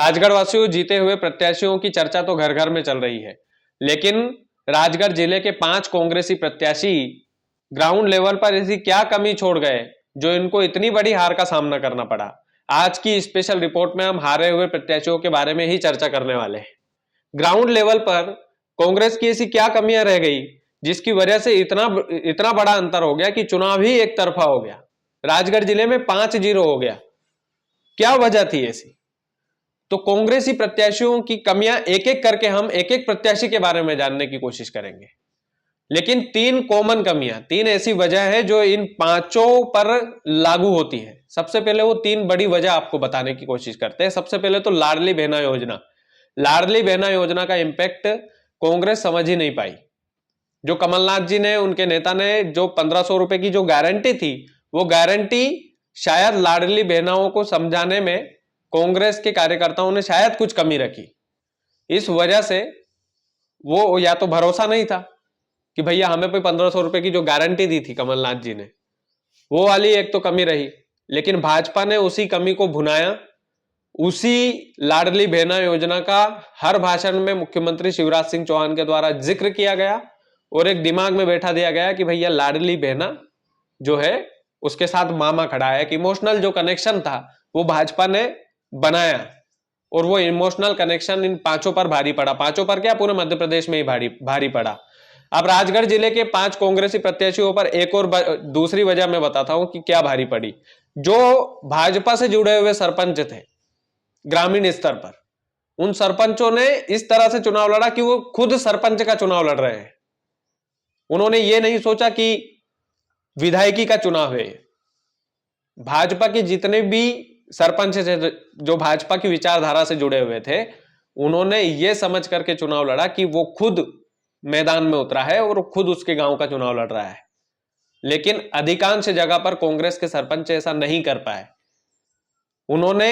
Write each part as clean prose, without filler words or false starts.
राजगढ़ वासियों, जीते हुए प्रत्याशियों की चर्चा तो घर घर में चल रही है, लेकिन राजगढ़ जिले के 5 कांग्रेसी प्रत्याशी ग्राउंड लेवल पर ऐसी क्या कमी छोड़ गए जो इनको इतनी बड़ी हार का सामना करना पड़ा। आज की स्पेशल रिपोर्ट में हम हारे हुए प्रत्याशियों के बारे में ही चर्चा करने वाले हैं। ग्राउंड लेवल पर कांग्रेस की ऐसी क्या कमियां रह गई जिसकी वजह से इतना इतना बड़ा अंतर हो गया कि चुनाव ही एक तरफा हो गया। राजगढ़ जिले में 5-0 हो गया। क्या वजह थी ऐसी? तो कांग्रेसी प्रत्याशियों की कमियां एक एक करके हम एक एक प्रत्याशी के बारे में जानने की कोशिश करेंगे, लेकिन 3 कॉमन कमियां, 3 ऐसी वजह है जो इन पांचों पर लागू होती है। सबसे पहले वो 3 बड़ी वजह आपको बताने की कोशिश करते हैं। सबसे पहले तो लाडली बहना योजना। लाडली बहना योजना का इंपैक्ट कांग्रेस समझ ही नहीं पाई। जो कमलनाथ जी ने, उनके नेता ने जो 1500 रुपए की जो गारंटी थी, वो गारंटी शायद लाडली बहनाओं को समझाने में कांग्रेस के कार्यकर्ताओं ने शायद कुछ कमी रखी। इस वजह से वो या तो भरोसा नहीं था कि भैया हमें कोई 1500 रुपए की जो गारंटी दी थी कमलनाथ जी ने, वो वाली एक तो कमी रही। लेकिन भाजपा ने उसी कमी को भुनाया। उसी लाडली बहना योजना का हर भाषण में मुख्यमंत्री शिवराज सिंह चौहान के द्वारा जिक्र किया गया और एक दिमाग में बैठा दिया गया कि भैया लाडली बहना जो है उसके साथ मामा खड़ा है। एक इमोशनल जो कनेक्शन था वो भाजपा ने बनाया और वो इमोशनल कनेक्शन इन पांचों पर भारी पड़ा। पांचों पर क्या, पूरे मध्य प्रदेश में ही भारी पड़ा। अब राजगढ़ जिले के 5 कांग्रेसी प्रत्याशियों पर एक और दूसरी वजह मैं बताता हूं कि क्या भारी पड़ी। जो भाजपा से जुड़े हुए सरपंच थे ग्रामीण स्तर पर, उन सरपंचों ने इस तरह से चुनाव लड़ा कि वो खुद सरपंच का चुनाव लड़ रहे हैं। उन्होंने ये नहीं सोचा कि विधायकी का चुनाव है। भाजपा के जितने भी सरपंच थे जो भाजपा की विचारधारा से जुड़े हुए थे, उन्होंने ये समझ करके चुनाव लड़ा कि वो खुद मैदान में उतरा है और खुद उसके गांव का चुनाव लड़ रहा है। लेकिन अधिकांश जगह पर कांग्रेस के सरपंच ऐसा नहीं कर पाए। उन्होंने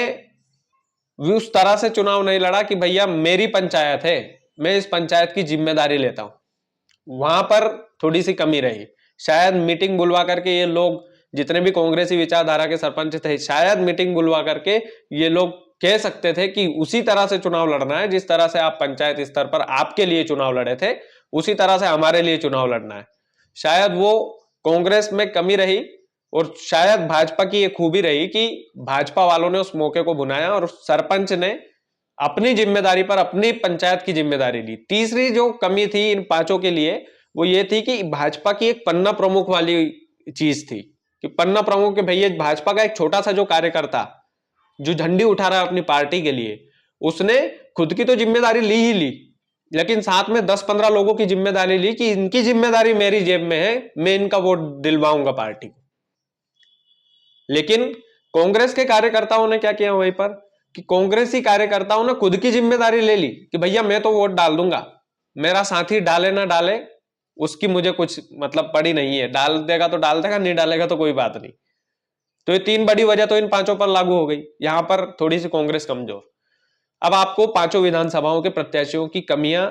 उस तरह से चुनाव नहीं लड़ा कि भैया मेरी पंचायत है, मैं इस पंचायत की जिम्मेदारी लेता हूं। वहां पर थोड़ी सी कमी रही। शायद मीटिंग बुलवा करके ये लोग, जितने भी कांग्रेसी विचारधारा के सरपंच थे, शायद मीटिंग बुलवा करके ये लोग कह सकते थे कि उसी तरह से चुनाव लड़ना है जिस तरह से आप पंचायत स्तर पर आपके लिए चुनाव लड़े थे, उसी तरह से हमारे लिए चुनाव लड़ना है। शायद वो कांग्रेस में कमी रही और शायद भाजपा की ये खूबी रही कि भाजपा वालों ने उस मौके को भुनाया और सरपंच ने अपनी जिम्मेदारी पर अपनी पंचायत की जिम्मेदारी ली। तीसरी जो कमी थी इन पांचों के लिए वो ये थी कि भाजपा की एक पन्ना प्रमुख वाली चीज थी कि पन्ना प्रमुख के भैया भाजपा का एक छोटा सा जो कार्यकर्ता जो झंडी उठा रहा है अपनी पार्टी के लिए, उसने खुद की तो जिम्मेदारी ली ही ली, लेकिन साथ में 10-15 लोगों की जिम्मेदारी ली कि इनकी जिम्मेदारी मेरी जेब में है, मैं इनका वोट दिलवाऊंगा पार्टी को। लेकिन कांग्रेस के कार्यकर्ताओं ने क्या किया वहीं पर कि कांग्रेसी कार्यकर्ताओं ने खुद की जिम्मेदारी ले ली कि भैया मैं तो वोट डाल दूंगा, मेरा साथी डाले ना डाले उसकी मुझे कुछ मतलब पड़ी नहीं है, डाल देगा तो डाल देगा, नहीं डालेगा तो कोई बात नहीं। तो ये 3 बड़ी वजह तो इन पांचों पर लागू हो गई। यहां पर थोड़ी सी कांग्रेस कमजोर। अब आपको पांचों विधानसभाओं के प्रत्याशियों की कमियां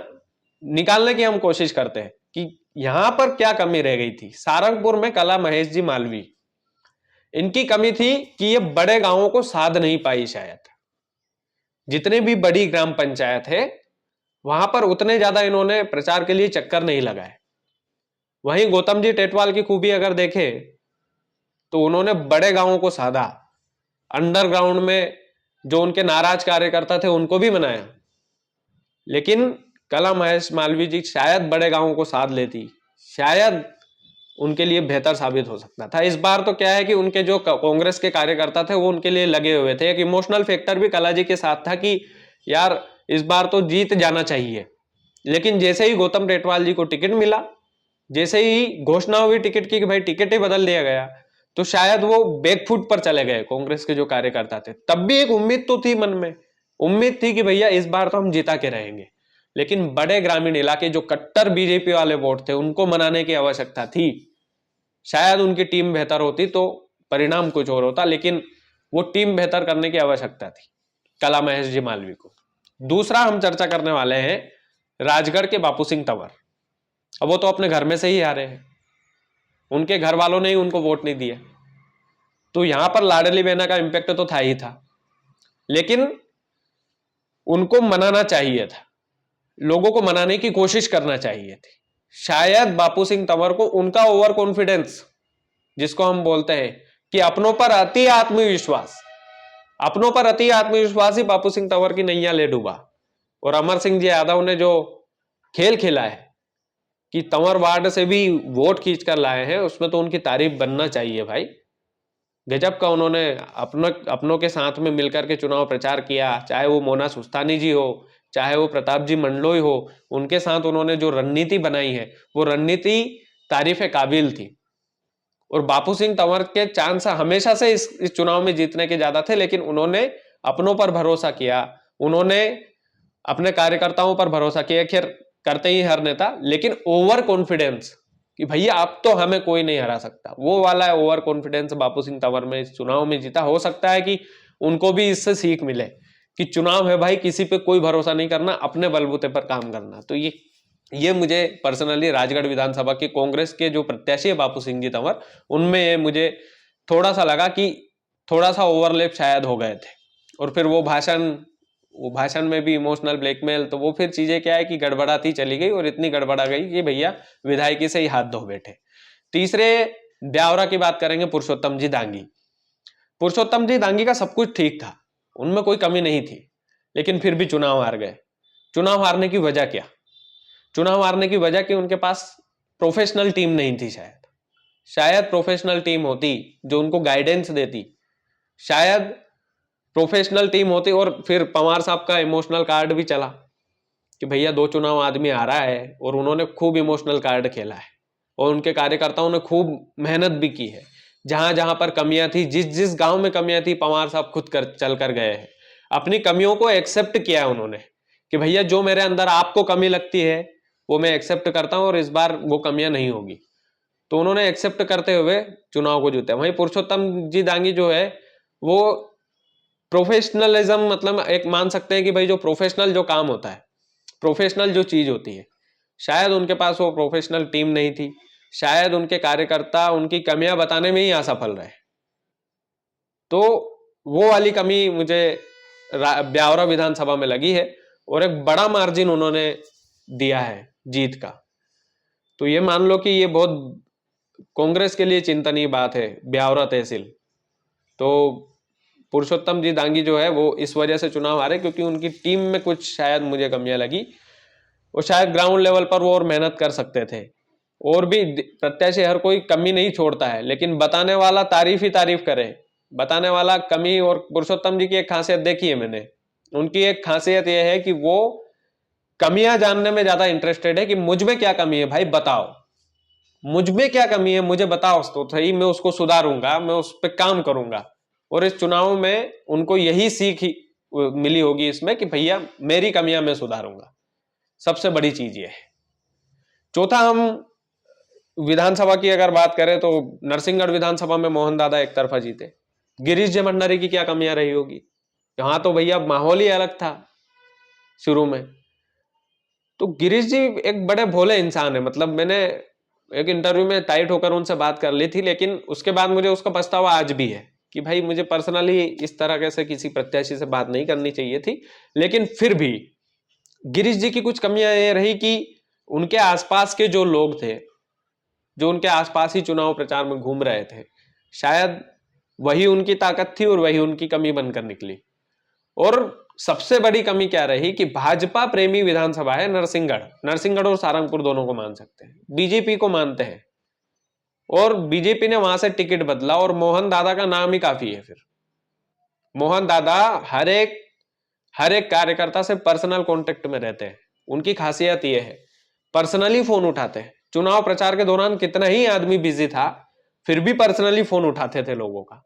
निकालने की हम कोशिश करते हैं कि यहां पर क्या कमी रह गई थी। सारंगपुर में कला महेश जी मालवी, इनकी कमी थी कि ये बड़े गांवों को साध नहीं पाई। शायद जितने भी बड़ी ग्राम पंचायत है वहां पर उतने ज्यादा इन्होंने प्रचार के लिए चक्कर नहीं लगाए। वहीं गौतम जी टेटवाल की खूबी अगर देखें तो उन्होंने बड़े गांवों को साधा, अंडरग्राउंड में जो उनके नाराज कार्यकर्ता थे उनको भी मनाया। लेकिन कला महेश मालवी जी शायद बड़े गांवों को साध लेती, शायद उनके लिए बेहतर साबित हो सकता था। इस बार तो क्या है कि उनके जो कांग्रेस के कार्यकर्ता थे वो उनके लिए लगे हुए थे। एक इमोशनल फैक्टर भी कला जी के साथ था कि यार इस बार तो जीत जाना चाहिए। लेकिन जैसे ही गौतम टेटवाल जी को टिकट मिला, जैसे ही घोषणा हुई टिकट की कि भाई टिकट ही बदल दिया गया, तो शायद वो बैकफुट पर चले गए कांग्रेस के जो कार्यकर्ता थे। तब भी एक उम्मीद तो थी मन में, उम्मीद थी कि भैया इस बार तो हम जीता के रहेंगे। लेकिन बड़े ग्रामीण इलाके जो कट्टर बीजेपी वाले वोट थे उनको मनाने की आवश्यकता थी। शायद उनकी टीम बेहतर होती तो परिणाम कुछ और होता, लेकिन वो टीम बेहतर करने की आवश्यकता थी कला महेश जी मालवी को। दूसरा हम चर्चा करने वाले हैं राजगढ़ के बापू सिंह तंवर। अब वो तो अपने घर में से ही आ रहे हैं, उनके घर वालों ने ही उनको वोट नहीं दिया, तो यहां पर लाडली बहना का इंपैक्ट तो था ही था। लेकिन उनको मनाना चाहिए था, लोगों को मनाने की कोशिश करना चाहिए थी। शायद बापू सिंह तंवर को उनका ओवर कॉन्फिडेंस, जिसको हम बोलते हैं कि अपनों पर अति आत्मविश्वास, अपनों पर अति आत्मविश्वास ही बापू सिंह तंवर की नैया ले डूबा। और अमर सिंह जी यादव ने जो खेल खेला है कि तंवर वार्ड से भी वोट खींच कर लाए हैं, उसमें तो उनकी तारीफ बनना चाहिए भाई। गजब का उन्होंने अपनों के साथ में मिलकर के चुनाव प्रचार किया, चाहे वो मोना सुस्तानी जी हो, चाहे वो प्रताप जी मंडलोई हो, उनके साथ उन्होंने जो रणनीति बनाई है वो रणनीति तारीफ काबिल थी। और बापू सिंह तंवर के चांस हमेशा से इस चुनाव में जीतने के ज्यादा थे, लेकिन उन्होंने अपनों पर भरोसा किया, उन्होंने अपने कार्यकर्ताओं पर भरोसा किया। खैर करते ही हर नेता, लेकिन ओवर कॉन्फिडेंस कि भैया अब तो हमें कोई नहीं हरा सकता, वो वाला ओवर कॉन्फिडेंस बापू सिंह तंवर में इस चुनाव में जीता। हो सकता है कि उनको भी इससे सीख मिले कि चुनाव है भाई, किसी पे कोई भरोसा नहीं करना, अपने बलबूते पर काम करना। तो ये मुझे पर्सनली राजगढ़ विधानसभा के कांग्रेस के जो प्रत्याशी है बापू सिंह जी तंवर, उनमें मुझे थोड़ा सा लगा कि थोड़ा सा ओवरलैप शायद हो गए थे। और फिर वो भाषण में भी इमोशनल ब्लैकमेल, तो वो फिर चीजें क्या है कि गड़बड़ाती चली गई, और इतनी गड़बड़ा गई कि भैया विधायकी से ही हाथ धो बैठे। तीसरे ब्यावरा की बात करेंगे, पुरुषोत्तम जी दांगी। पुरुषोत्तम जी दांगी का सब कुछ ठीक था, उनमें कोई कमी नहीं थी, लेकिन फिर भी चुनाव हार गए। चुनाव हारने की वजह क्या? चुनाव हारने की वजह कि उनके पास प्रोफेशनल टीम नहीं थी। शायद प्रोफेशनल टीम होती जो उनको गाइडेंस देती, शायद प्रोफेशनल टीम होती। और फिर पवार साहब का इमोशनल कार्ड भी चला कि भैया 2 चुनाव आदमी आ रहा है, और उन्होंने खूब इमोशनल कार्ड खेला है, और उनके कार्यकर्ताओं ने खूब मेहनत भी की है। जहां जहां पर कमियां थी, जिस जिस गांव में कमियां थी, पवार साहब खुद चल कर गए हैं, अपनी कमियों को एक्सेप्ट किया है उन्होंने कि भैया जो मेरे अंदर आपको कमी लगती है वो मैं एक्सेप्ट करता हूं, और इस बार वो कमियां नहीं होगी। तो उन्होंने एक्सेप्ट करते हुए चुनाव को जीता। वहीं पुरुषोत्तम जी दांगी जो है वो प्रोफेशनलिज्म, मतलब एक मान सकते हैं कि भाई जो प्रोफेशनल जो काम होता है, प्रोफेशनल जो चीज होती है, शायद उनके पास वो प्रोफेशनल टीम नहीं थी, शायद उनके कार्यकर्ता उनकी कमियां बताने में ही असफल रहे। तो वो वाली कमी मुझे ब्यावरा विधानसभा में लगी है, और एक बड़ा मार्जिन उन्होंने दिया है जीत का। तो ये मान लो कि ये बहुत कांग्रेस के लिए चिंतनीय बात है, ब्यावरा तहसील। तो पुरुषोत्तम जी दांगी जो है वो इस वजह से चुनाव हारे क्योंकि उनकी टीम में कुछ शायद मुझे कमियां लगी, और शायद ग्राउंड लेवल पर वो और मेहनत कर सकते थे। और भी प्रत्याशी हर कोई कमी नहीं छोड़ता है, लेकिन बताने वाला तारीफ ही तारीफ करे, बताने वाला कमी। और पुरुषोत्तम जी की एक खासियत देखी है मैंने, उनकी एक खासियत यह है कि वो कमियां जानने में ज्यादा इंटरेस्टेड है कि मुझ में क्या कमी है भाई, बताओ मुझ में क्या कमी है, मुझे बताओ तो सही, मैं उसको सुधारूंगा, मैं उस पर काम करूंगा। और इस चुनाव में उनको यही सीख ही मिली होगी इसमें कि भैया मेरी कमियां मैं सुधारूंगा, सबसे बड़ी चीज ये है। चौथा, हम विधानसभा की अगर बात करें तो नरसिंहगढ़ विधानसभा में मोहन दादा एक तरफा जीते। गिरीश जी भंडारी की क्या कमियां रही होगी? यहां तो भैया माहौल ही अलग था शुरू में। तो गिरीश जी एक बड़े भोले इंसान है, मतलब मैंने एक इंटरव्यू में टाइट होकर उनसे बात कर ली थी, लेकिन उसके बाद मुझे उसका पछतावा आज भी है कि भाई मुझे पर्सनली इस तरह से किसी प्रत्याशी से बात नहीं करनी चाहिए थी। लेकिन फिर भी गिरीश जी की कुछ कमियां ये रही कि उनके आसपास के जो लोग थे, जो उनके आसपास ही चुनाव प्रचार में घूम रहे थे, शायद वही उनकी ताकत थी और वही उनकी कमी बनकर निकली। और सबसे बड़ी कमी क्या रही कि भाजपा प्रेमी विधानसभा है नरसिंहगढ़, नरसिंहगढ़ और सारंगपुर दोनों को मान सकते हैं, बीजेपी को मानते हैं, और बीजेपी ने वहां से टिकट बदला, और मोहन दादा का नाम ही काफी है। फिर मोहन दादा हर एक कार्यकर्ता से पर्सनल कांटेक्ट में रहते हैं, उनकी खासियत यह है पर्सनली फोन उठाते हैं। चुनाव प्रचार के दौरान कितना ही आदमी बिजी था, फिर भी पर्सनली फोन उठाते थे लोगों का।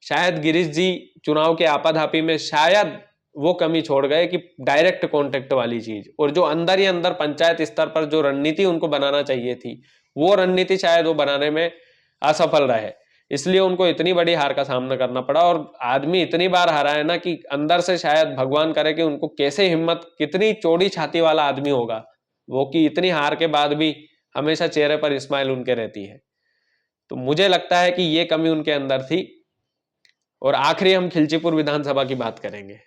शायद गिरीश जी चुनाव के आपाधापी में शायद वो कमी छोड़ गए कि डायरेक्ट कांटेक्ट वाली चीज, और जो अंदर ही अंदर पंचायत स्तर पर जो रणनीति उनको बनाना चाहिए थी, वो रणनीति शायद वो बनाने में असफल रहे, इसलिए उनको इतनी बड़ी हार का सामना करना पड़ा। और आदमी इतनी बार हारा है ना कि अंदर से शायद भगवान करे कि उनको कैसे हिम्मत, कितनी चौड़ी छाती वाला आदमी होगा वो कि इतनी हार के बाद भी हमेशा चेहरे पर स्माइल उनके रहती है। तो मुझे लगता है कि ये कमी उनके अंदर थी। और आखिरी हम खिलचीपुर विधानसभा की बात करेंगे।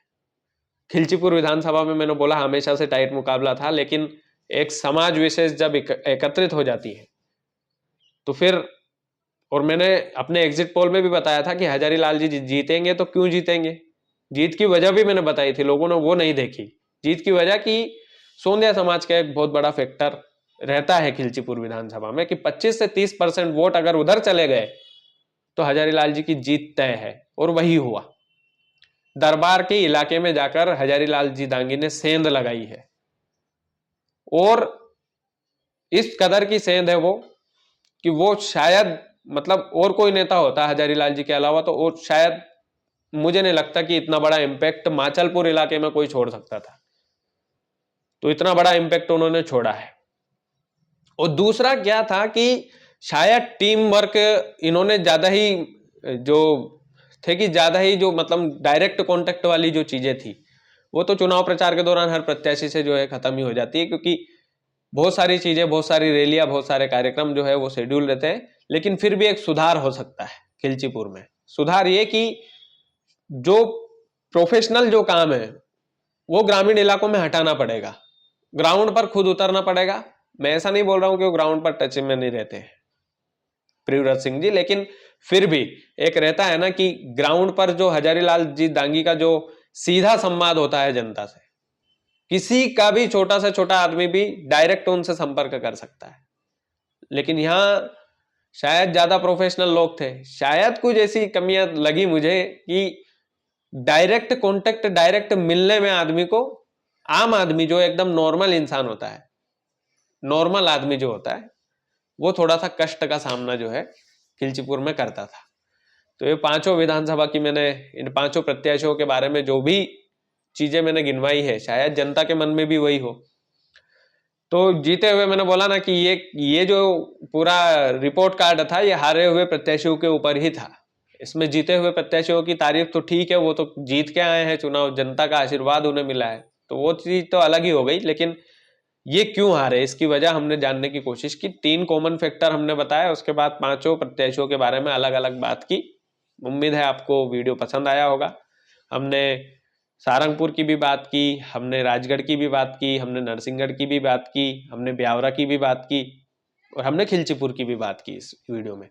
खिलचीपुर विधानसभा में मैंने बोला हमेशा से टाइट मुकाबला था, लेकिन एक समाज विशेष जब एकत्रित हो जाती है तो फिर, और मैंने अपने एग्जिट पोल में भी बताया था कि हजारीलाल जी जीतेंगे तो क्यों जीतेंगे, जीत की वजह भी मैंने बताई थी, लोगों ने वो नहीं देखी। जीत की वजह कि सोंधिया समाज का एक बहुत बड़ा फैक्टर रहता है खिलचीपुर विधानसभा में कि 25 से 30% वोट अगर उधर चले गए तो हजारीलाल जी की जीत तय है, और वही हुआ। दरबार के इलाके में जाकर हजारीलाल जी दांगी ने सेंध लगाई है, और इस कदर की सेंध है वो कि वो शायद, मतलब और कोई नेता होता हजारीलाल जी के अलावा तो वो शायद, मुझे नहीं लगता कि इतना बड़ा इंपैक्ट माचलपुर इलाके में कोई छोड़ सकता था। तो इतना बड़ा इंपैक्ट उन्होंने छोड़ा है। और दूसरा क्या था कि शायद टीम वर्क इन्होंने ज्यादा ही, जो थे कि ज्यादा ही जो मतलब डायरेक्ट कांटेक्ट वाली जो चीजें थी वो तो चुनाव प्रचार के दौरान हर प्रत्याशी से जो है खत्म ही हो जाती है, क्योंकि बहुत सारी चीजें, बहुत सारी रैलियां, बहुत सारे कार्यक्रम जो है वो शेड्यूल रहते हैं। लेकिन फिर भी एक सुधार हो सकता है खिलचीपुर में। सुधार ये कि जो प्रोफेशनल जो काम है वो ग्रामीण इलाकों में हटाना पड़ेगा, ग्राउंड पर खुद उतरना पड़ेगा। मैं ऐसा नहीं बोल रहा हूं कि वो ग्राउंड पर टच में नहीं रहते हैं प्रियव्रत सिंह जी, लेकिन फिर भी एक रहता है ना कि ग्राउंड पर जो हजारीलाल जी दांगी का जो सीधा संवाद होता है जनता से, किसी का भी छोटा से छोटा आदमी भी डायरेक्ट उनसे संपर्क कर सकता है। लेकिन यहां शायद ज्यादा प्रोफेशनल लोग थे, शायद कुछ ऐसी कमियां लगी मुझे कि डायरेक्ट कांटेक्ट, डायरेक्ट मिलने में आदमी को, आम आदमी जो एकदम नॉर्मल इंसान होता है, नॉर्मल आदमी जो होता है, वो थोड़ा सा कष्ट का सामना जो है खिलचीपुर में करता था। तो ये पांचों विधानसभा की मैंने, इन पांचों प्रत्याशियों के बारे में जो भी चीजें मैंने गिनवाई है, शायद जनता के मन में भी वही हो। तो जीते हुए मैंने बोला ना कि ये जो पूरा रिपोर्ट कार्ड था ये हारे हुए प्रत्याशियों के ऊपर ही था। इसमें जीते हुए प्रत्याशियों की तारीफ तो ठीक है, वो तो जीत के आए हैं चुनाव, जनता का आशीर्वाद उन्हें मिला है, तो वो चीज तो अलग ही हो गई। लेकिन ये क्यों हारे, इसकी वजह हमने जानने की कोशिश की। 3 कॉमन फैक्टर हमने बताया, उसके बाद पांचों प्रत्याशियों के बारे में अलग अलग बात की। उम्मीद है आपको वीडियो पसंद आया होगा। हमने सारंगपुर की भी बात की, हमने राजगढ़ की भी बात की, हमने नरसिंहगढ़ की भी बात की, हमने ब्यावरा की भी बात की, और हमने खिलचीपुर की भी बात की इस वीडियो में।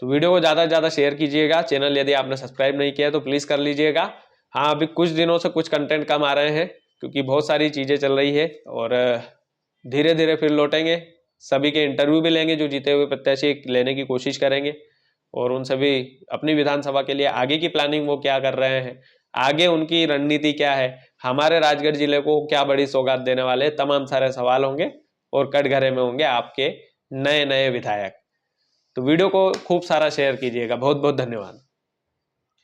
तो वीडियो को ज़्यादा से ज़्यादा शेयर कीजिएगा। चैनल यदि आपने सब्सक्राइब नहीं किया है तो प्लीज़ कर लीजिएगा। हाँ, अभी कुछ दिनों से कुछ कंटेंट कम आ रहे हैं क्योंकि बहुत सारी चीज़ें चल रही है, और धीरे धीरे फिर लौटेंगे। सभी के इंटरव्यू भी लेंगे, जो जीते हुए प्रत्याशी लेने की कोशिश करेंगे, और उन सभी अपनी विधानसभा के लिए आगे की प्लानिंग वो क्या कर रहे हैं, आगे उनकी रणनीति क्या है, हमारे राजगढ़ जिले को क्या बड़ी सौगात देने वाले, तमाम सारे सवाल होंगे, और कटघरे में होंगे आपके नए नए विधायक। तो वीडियो को खूब सारा शेयर कीजिएगा। बहुत बहुत धन्यवाद।